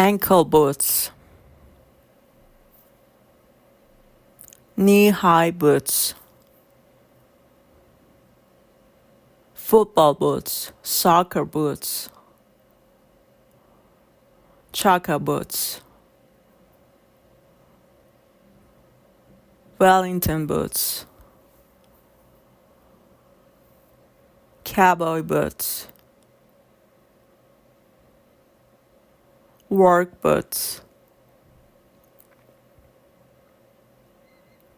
ankle boots, knee-high boots, football boots, soccer boots, chukka boots, Wellington boots, cowboy boots, work boots,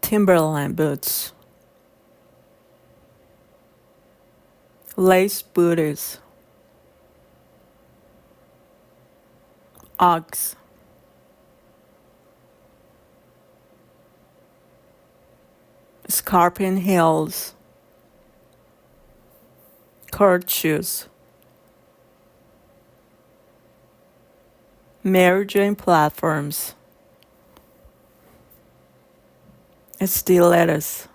Timberland boots, lace booties, Uggs, scarpin heels, court shoes, Mary Jane platforms, Stilettos,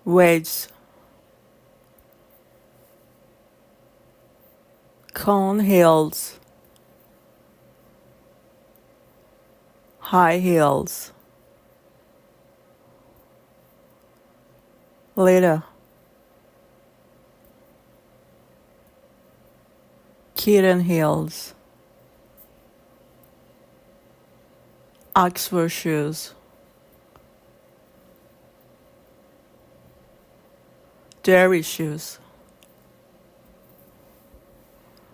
Wedges, cone heels, high heels, Lita, kitten heels, Oxford shoes, Derry shoes,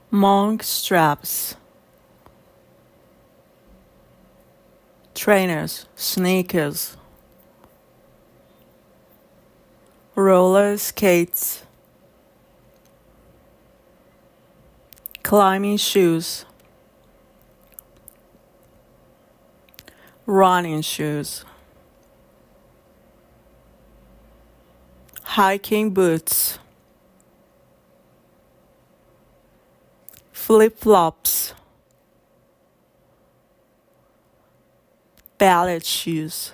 monk straps, trainers, sneakers, roller skates, climbing shoes, running shoes, hiking boots, flip-flops, ballet shoes,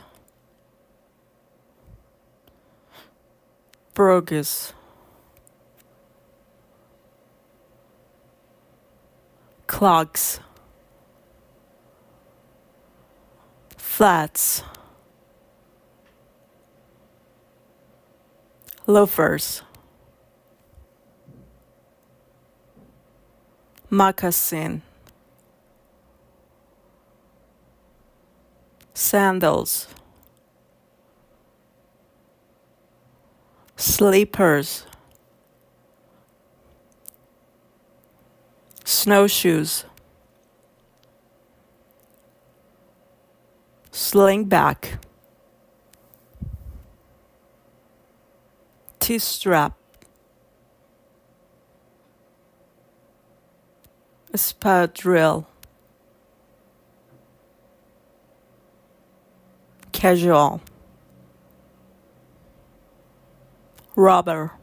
Brogues, clogs, flats, loafers, moccasin, sandals, slippers, snowshoes, slingback, T-strap, espadrille, casual, rubber,